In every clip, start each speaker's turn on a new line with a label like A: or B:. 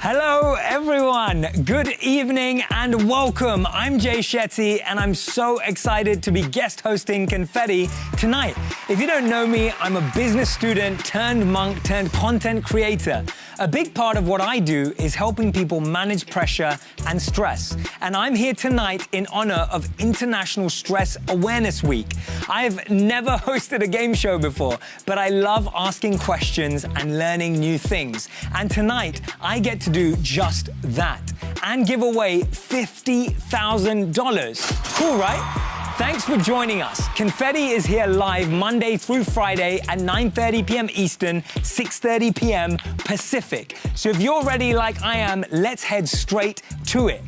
A: Hello everyone, good evening and welcome. I'm Jay Shetty and I'm so excited to be guest hosting Confetti tonight. If you don't know me, I'm a business student turned monk turned content creator. A big part of what I do is helping people manage pressure and stress. And I'm here tonight in honor of International Stress Awareness Week. I've never hosted a game show before, but I love asking questions and learning new things. And tonight, I get to do just that and give away $50,000. Cool, right? Thanks for joining us. Confetti is here live Monday through Friday at 9:30 p.m. Eastern, 6:30 p.m. Pacific. So if you're ready like I am, let's head straight to it.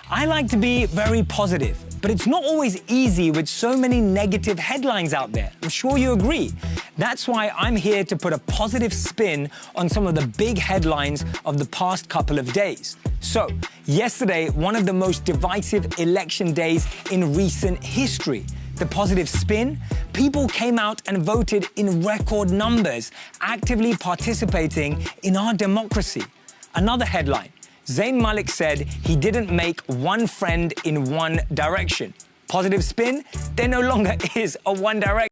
A: I like to be very positive, but it's not always easy with so many negative headlines out there. I'm sure you agree. That's why I'm here to put a positive spin on some of the big headlines of the past couple of days. So, yesterday, one of the most divisive election days in recent history. The positive spin? People came out and voted in record numbers, actively participating in our democracy. Another headline. Zayn Malik said he didn't make one friend in One Direction. Positive spin? There no longer is a One Direction.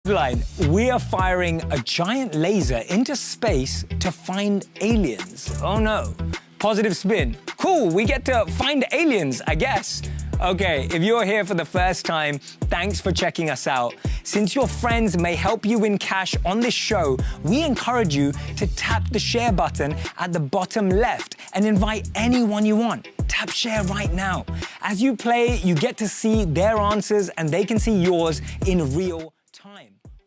A: Headline, we are firing a giant laser into space to find aliens. Oh no. Positive spin. Cool, we get to find aliens, I guess. Okay, if you're here for the first time, thanks for checking us out. Since your friends may help you win cash on this show, we encourage you to tap the share button at the bottom left and invite anyone you want. Tap share right now. As you play, you get to see their answers and they can see yours in real time.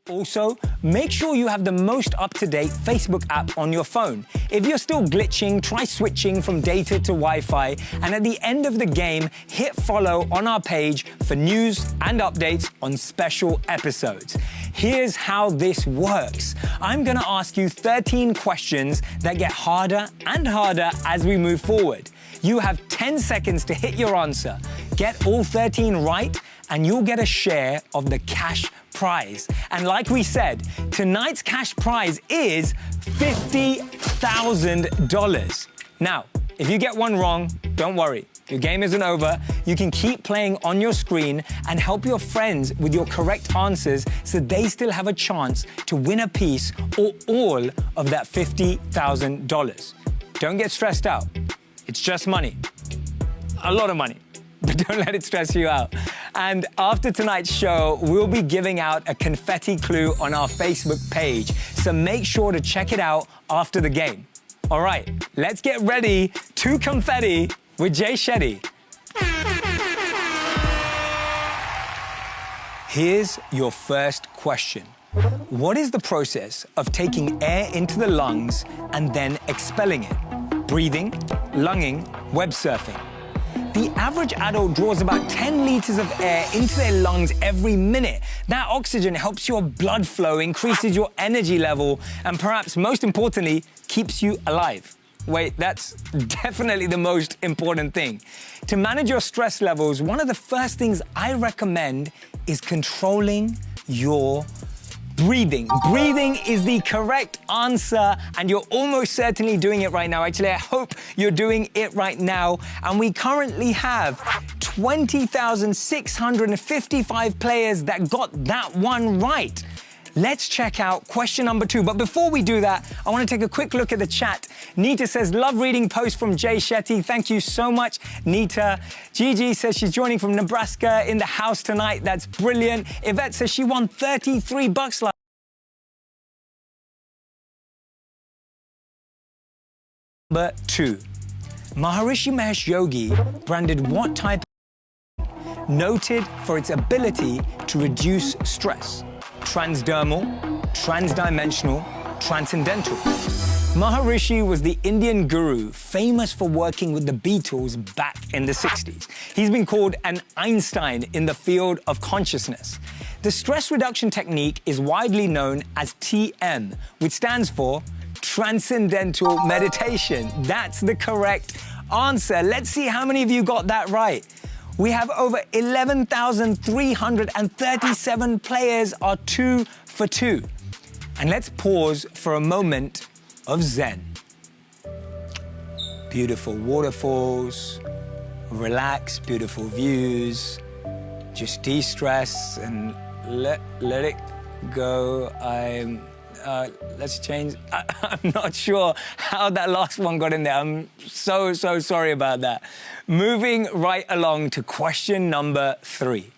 A: Also, make sure you have the most up-to-date Facebook app on your phone. If you're still glitching, try switching from data to Wi-Fi, and at the end of the game, hit follow on our page for news and updates on special episodes. Here's how this works. I'm gonna ask you 13 questions that get harder and harder as we move forward. You have 10 seconds to hit your answer. Get all 13 right, and you'll get a share of the cash prize. And like we said, tonight's cash prize is $50,000. Now, if you get one wrong, don't worry. Your game isn't over. You can keep playing on your screen and help your friends with your correct answers so they still have a chance to win a piece or all of that $50,000. Don't get stressed out. It's just money. A lot of money. But don't let it stress you out. And after tonight's show, we'll be giving out a confetti clue on our Facebook page. So make sure to check it out after the game. All right, let's get ready to confetti with Jay Shetty. Here's your first question. What is the process of taking air into the lungs and then expelling it? Breathing, lunging, web surfing. The average adult draws about 10 liters of air into their lungs every minute. That oxygen helps your blood flow, increases your energy level, and perhaps most importantly, keeps you alive. Wait, that's definitely the most important thing. To manage your stress levels, one of the first things I recommend is controlling your breathing. Breathing is the correct answer, and you're almost certainly doing it right now. Actually, I hope you're doing it right now. And we currently have 20,655 players that got that one right. Let's check out question number 2. But before we do that, I want to take a quick look at the chat. Nita says, love reading posts from Jay Shetty. Thank you so much, Nita. Gigi says she's joining from Nebraska in the house tonight. That's brilliant. Yvette says she won $33 last. Number 2. Maharishi Mahesh Yogi branded what type of noted for its ability to reduce stress? Transdermal, transdimensional, transcendental. Maharishi was the Indian guru famous for working with the Beatles back in the 60s. He's been called an Einstein in the field of consciousness. The stress reduction technique is widely known as TM, which stands for Transcendental Meditation. That's the correct answer. Let's see how many of you got that right. We have over 11,337 players are 2 for 2. And let's pause for a moment of Zen. beautiful waterfalls, relax, beautiful views, just de-stress and let it go. Let's change. I'm not sure how that last one got in there. I'm so sorry about that. Moving right along to question number 3.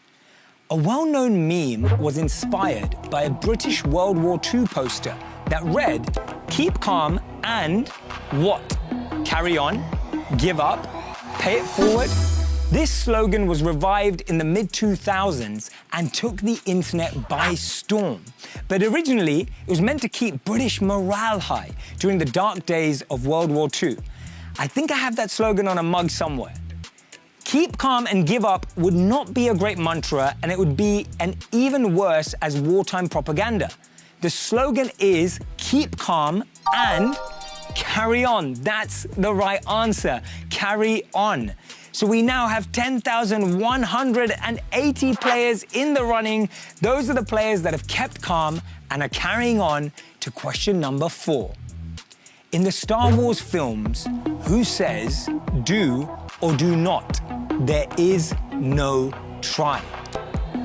A: A well-known meme was inspired by a British World War II poster that read, "Keep calm and what? Carry on, give up, pay it forward." This slogan was revived in the mid-2000s and took the internet by storm. But originally, it was meant to keep British morale high during the dark days of World War II. I think I have that slogan on a mug somewhere. Keep calm and give up would not be a great mantra, and it would be an even worse as wartime propaganda. The slogan is keep calm and carry on. That's the right answer. Carry on. So we now have 10,180 players in the running. Those are the players that have kept calm and are carrying on to question number 4. In the Star Wars films, who says do or do not? There is no try.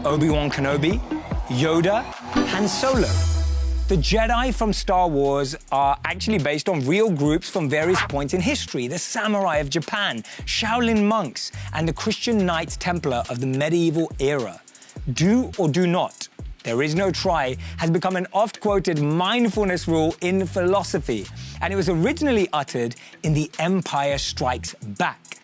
A: Obi-Wan Kenobi, Yoda, Han Solo. The Jedi from Star Wars are actually based on real groups from various points in history. The samurai of Japan, Shaolin monks, and the Christian Knights Templar of the medieval era. Do or do not? There is no try has become an oft-quoted mindfulness rule in philosophy, and it was originally uttered in The Empire Strikes Back.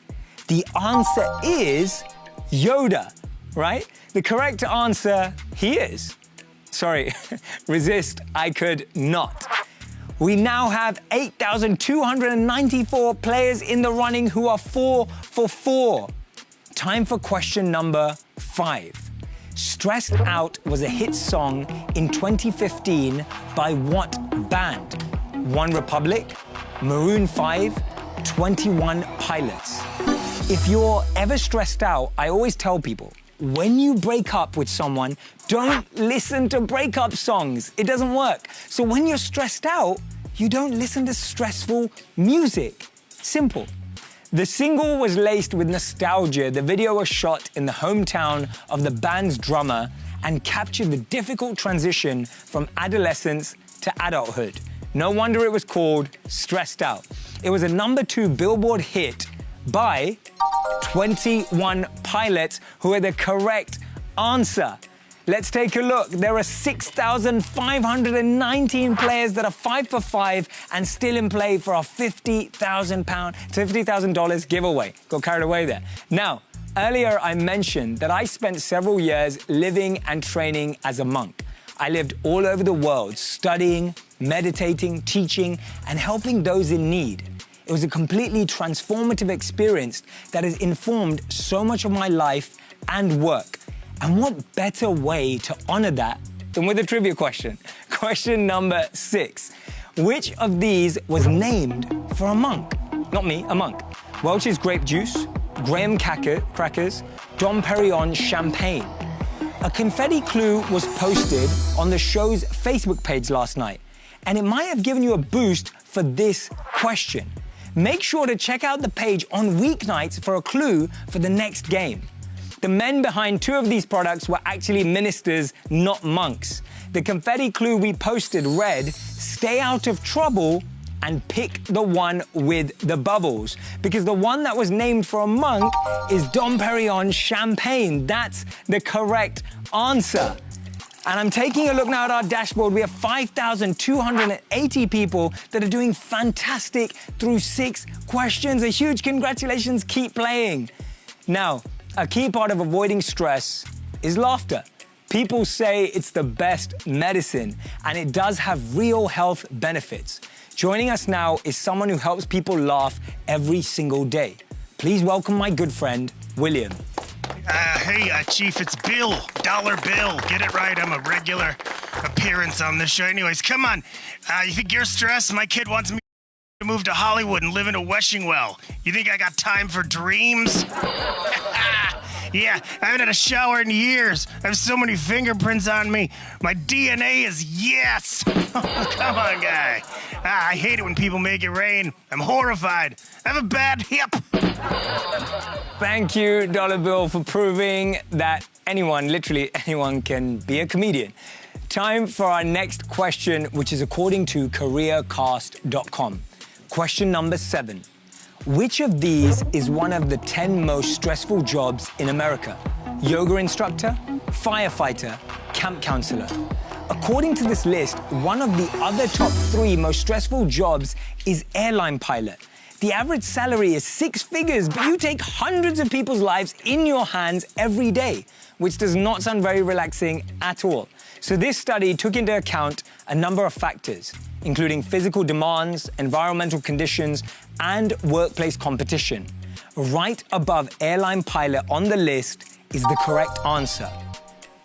A: The answer is Yoda, right? The correct answer, he is. Sorry, resist, I could not. We now have 8,294 players in the running who are 4 for 4. Time for question number 5. Stressed Out was a hit song in 2015 by what band? One Republic, Maroon 5, 21 Pilots. If you're ever stressed out, I always tell people, when you break up with someone, don't listen to breakup songs. It doesn't work. So when you're stressed out, you don't listen to stressful music. Simple. The single was laced with nostalgia. The video was shot in the hometown of the band's drummer and captured the difficult transition from adolescence to adulthood. No wonder it was called Stressed Out. It was a #2 Billboard hit by 21 Pilots, who are the correct answer. Let's take a look. There are 6,519 players that are 5 for 5 and still in play for our $50,000 giveaway. Got carried away there. Now, earlier I mentioned that I spent several years living and training as a monk. I lived all over the world, studying, meditating, teaching, and helping those in need. It was a completely transformative experience that has informed so much of my life and work. And what better way to honor that than with a trivia question? Question number 6. Which of these was named for a monk? Not me, a monk. Welch's grape juice, graham crackers, Dom Perignon champagne. A confetti clue was posted on the show's Facebook page last night, and it might have given you a boost for this question. Make sure to check out the page on weeknights for a clue for the next game. The men behind 2 of these products were actually ministers, not monks. The confetti clue we posted read, "Stay out of trouble and pick the one with the bubbles," because the one that was named for a monk is Dom Perignon champagne. That's the correct answer. And I'm taking a look now at our dashboard. We have 5,280 people that are doing fantastic through 6 questions. A huge congratulations, keep playing. Now, a key part of avoiding stress is laughter. People say it's the best medicine, and it does have real health benefits. Joining us now is someone who helps people laugh every single day. Please welcome my good friend, William.
B: Hey, Chief, it's Bill. Dollar Bill. Get it right. I'm a regular appearance on this show. Anyways, come on. You think you're stressed? My kid wants me to move to Hollywood and live in a wishing well. You think I got time for dreams? Yeah, I haven't had a shower in years. I have so many fingerprints on me. My DNA is yes. Come on, guy. I hate it when people make it rain. I'm horrified. I have a bad hip.
A: Thank you, Dollar Bill, for proving that anyone, literally anyone, can be a comedian. Time for our next question, which is according to careercast.com. Question number 7. Which of these is one of the 10 most stressful jobs in America? Yoga instructor, firefighter, camp counselor. According to this list, one of the other top 3 most stressful jobs is airline pilot. The average salary is 6 figures, but you take hundreds of people's lives in your hands every day, which does not sound very relaxing at all. So this study took into account a number of factors, including physical demands, environmental conditions, and workplace competition. Right above airline pilot on the list is the correct answer: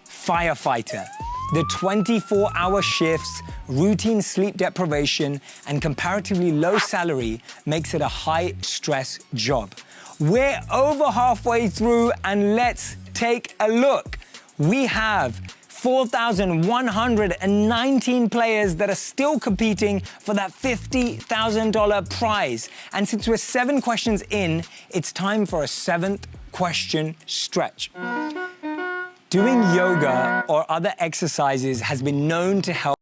A: firefighter. The 24-hour shifts, routine sleep deprivation, and comparatively low salary makes it a high-stress job. We're over halfway through, and let's take a look. We have 4,119 players that are still competing for that $50,000 prize. And since we're 7 questions in, it's time for a 7th question stretch. Doing yoga or other exercises has been known to help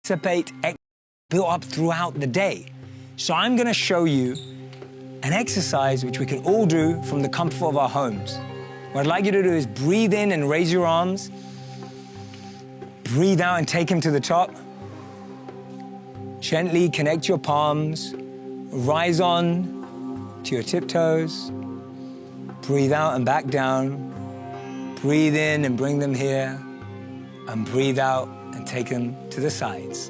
A: dissipate build up throughout the day. So I'm going to show you an exercise which we can all do from the comfort of our homes. What I'd like you to do is breathe in and raise your arms. Breathe out and take them to the top. Gently connect your palms. Rise on to your tiptoes. Breathe out and back down. Breathe in and bring them here. And breathe out and take them to the sides.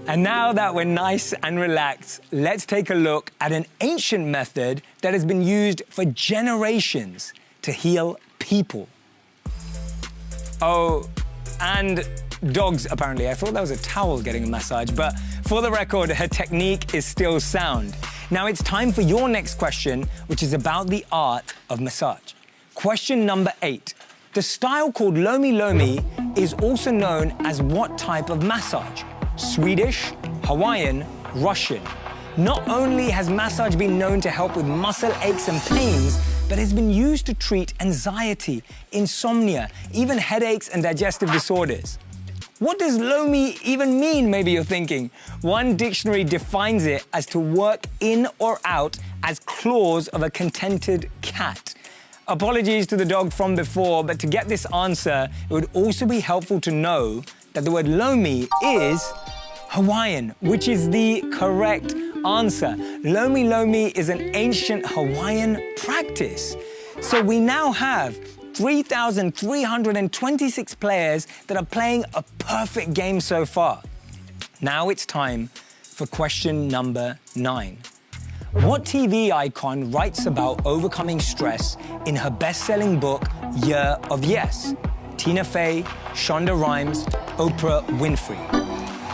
A: And now that we're nice and relaxed, let's take a look at an ancient method that has been used for generations to heal people. Oh, and dogs, apparently. I thought that was a towel getting a massage, but for the record, her technique is still sound. Now it's time for your next question, which is about the art of massage. Question number 8. The style called Lomi Lomi is also known as what type of massage? Swedish, Hawaiian, Russian. Not only has massage been known to help with muscle aches and pains, but has been used to treat anxiety, insomnia, even headaches and digestive disorders. What does Lomi even mean, maybe you're thinking? One dictionary defines it as to work in or out as claws of a contented cat. Apologies to the dog from before, but to get this answer, it would also be helpful to know that the word Lomi is Hawaiian, which is the correct answer. Lomi Lomi is an ancient Hawaiian practice. So we now have 3,326 players that are playing a perfect game so far. Now it's time for question number 9. What TV icon writes about overcoming stress in her best-selling book, Year of Yes? Tina Fey, Shonda Rhimes, Oprah Winfrey.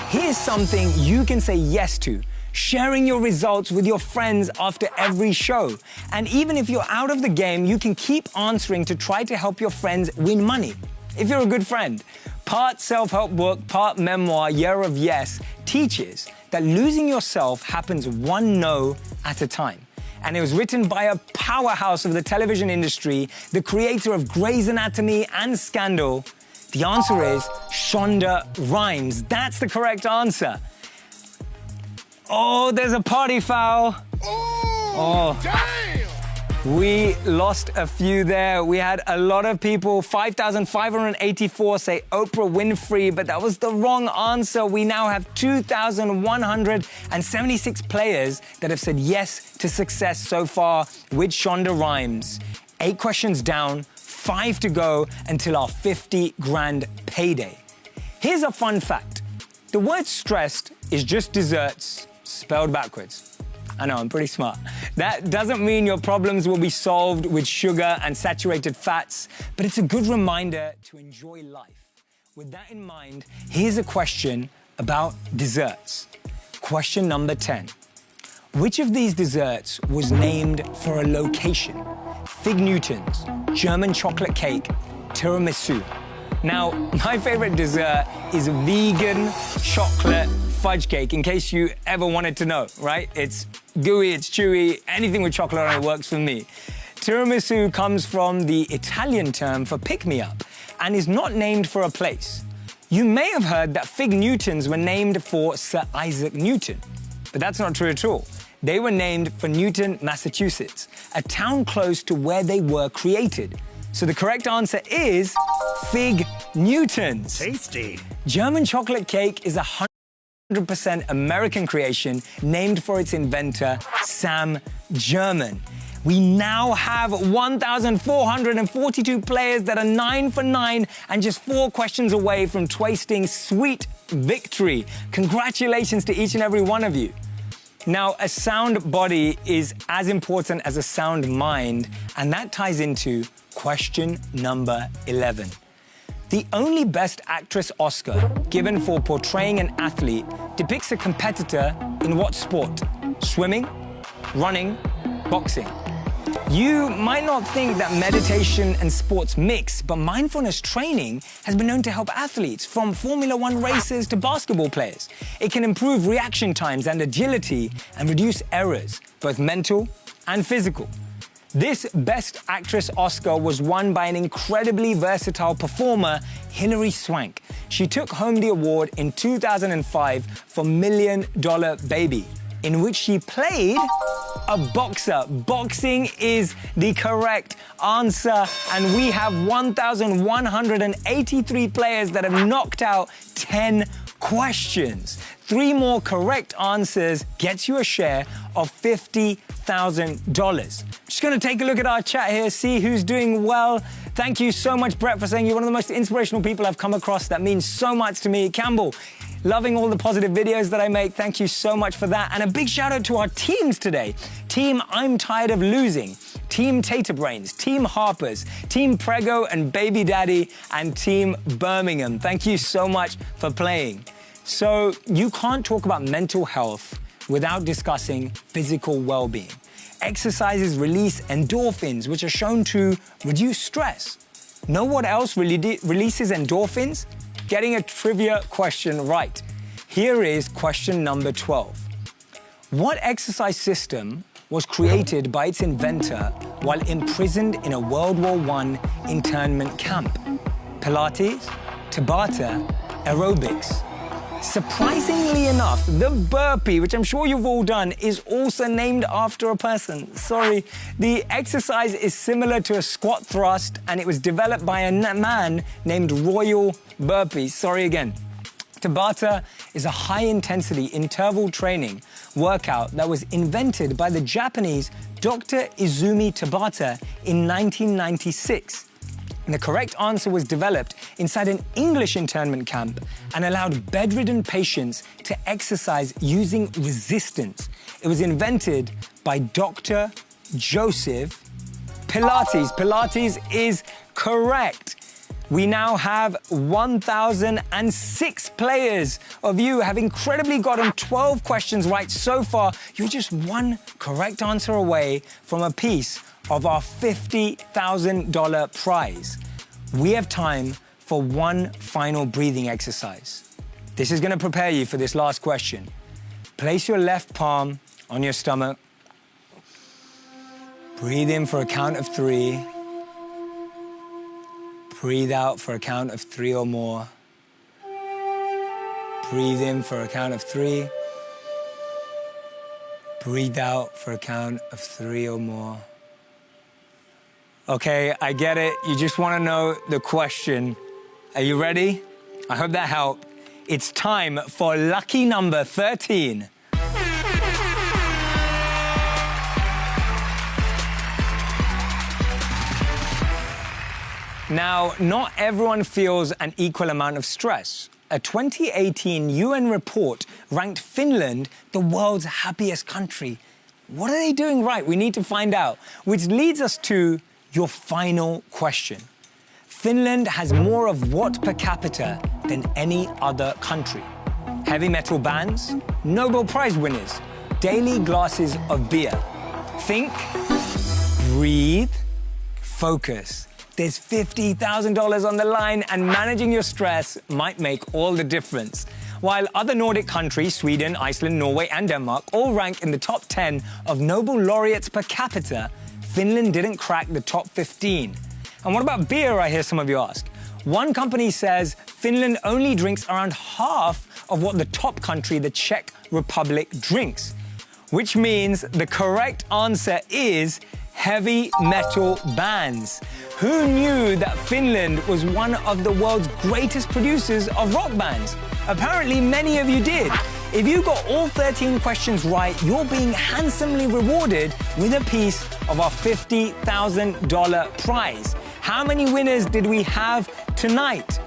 A: Here's something you can say yes to: sharing your results with your friends after every show. And even if you're out of the game, you can keep answering to try to help your friends win money, if you're a good friend. Part self-help book, part memoir, Year of Yes, teaches that losing yourself happens one no at a time. And it was written by a powerhouse of the television industry, the creator of Grey's Anatomy and Scandal. The answer is Shonda Rhimes. That's the correct answer. Oh, there's a party foul. Oh, damn! We lost a few there. We had a lot of people, 5,584 say Oprah Winfrey, but that was the wrong answer. We now have 2,176 players that have said yes to success so far with Shonda Rhimes. 8 questions down, 5 to go until our 50 grand payday. Here's a fun fact. The word stressed is just desserts spelled backwards. I know, I'm pretty smart. That doesn't mean your problems will be solved with sugar and saturated fats, but it's a good reminder to enjoy life. With that in mind, here's a question about desserts. Question number 10. Which of these desserts was named for a location? fig Newtons, German chocolate cake, tiramisu. Now, my favorite dessert is vegan chocolate fudge cake, in case you ever wanted to know, right? It's gooey, it's chewy, anything with chocolate on it works for me. Tiramisu comes from the Italian term for pick-me-up and is not named for a place. You may have heard that fig Newtons were named for Sir Isaac Newton, but that's not true at all. They were named for Newton, Massachusetts, a town close to where they were created. So the correct answer is fig Newtons.
B: Tasty.
A: German chocolate cake is a 100% American creation named for its inventor, Sam German. We now have 1,442 players that are 9 for 9 and just 4 questions away from tasting sweet victory. Congratulations to each and every one of you. Now, a sound body is as important as a sound mind, and that ties into question number 11. The only Best Actress Oscar given for portraying an athlete depicts a competitor in what sport? Swimming, running, boxing. You might not think that meditation and sports mix, but mindfulness training has been known to help athletes, from Formula One racers to basketball players. It can improve reaction times and agility and reduce errors, both mental and physical. This Best Actress Oscar was won by an incredibly versatile performer, Hilary Swank. She took home the award in 2005 for $1 Million Baby, in which she played a boxer. Boxing is the correct answer, and we have 1,183 players that have knocked out 10 questions. 3 more correct answers gets you a share of $50,000. Just gonna take a look at our chat here, see who's doing well. Thank you so much, Brett, for saying you're one of the most inspirational people I've come across. That means so much to me. Campbell, loving all the positive videos that I make. Thank you so much for that. And a big shout out to our teams today. Team I'm Tired of Losing, Team Taterbrains, Team Harpers, Team Prego and Baby Daddy, and Team Birmingham. Thank you so much for playing. So you can't talk about mental health without discussing physical well-being. Exercises release endorphins, which are shown to reduce stress. Know what else releases endorphins? Getting a trivia question right. Here is question number 12. What exercise system was created by its inventor while imprisoned in a World War I internment camp? Pilates, Tabata, aerobics. Surprisingly enough, the burpee, which I'm sure you've all done, is also named after a person. Sorry, the exercise is similar to a squat thrust, and it was developed by a man named Royal Burpee. Sorry again. Tabata is a high-intensity interval training workout that was invented by the Japanese Dr. Izumi Tabata in 1996. And the correct answer was developed inside an English internment camp and allowed bedridden patients to exercise using resistance. It was invented by Dr. Joseph Pilates. Pilates is correct. We now have 1,006 players of you have incredibly gotten 12 questions right so far. You're just one correct answer away from a piece of our $50,000 prize. We have time for one final breathing exercise. This is going to prepare you for this last question. Place your left palm on your stomach. Breathe in for a count of 3. Breathe out for a count of 3 or more. Breathe in for a count of 3. Breathe out for a count of 3 or more. Okay, I get it. You just want to know the question. Are you ready? I hope that helped. It's time for lucky number 13. Now, not everyone feels an equal amount of stress. A 2018 UN report ranked Finland the world's happiest country. What are they doing right? We need to find out. Which leads us to your final question. Finland has more of what per capita than any other country? Heavy metal bands, Nobel Prize winners, daily glasses of beer. Think, breathe, focus. There's $50,000 on the line, and managing your stress might make all the difference. While other Nordic countries, Sweden, Iceland, Norway, and Denmark, all rank in the top 10 of Nobel laureates per capita, Finland didn't crack the top 15. And what about beer, I hear some of you ask? One company says Finland only drinks around half of what the top country, the Czech Republic, drinks. Which means the correct answer is heavy metal bands. Who knew that Finland was one of the world's greatest producers of rock bands? Apparently many of you did. If you got all 13 questions right, you're being handsomely rewarded with a piece of our $50,000 prize. How many winners did we have tonight?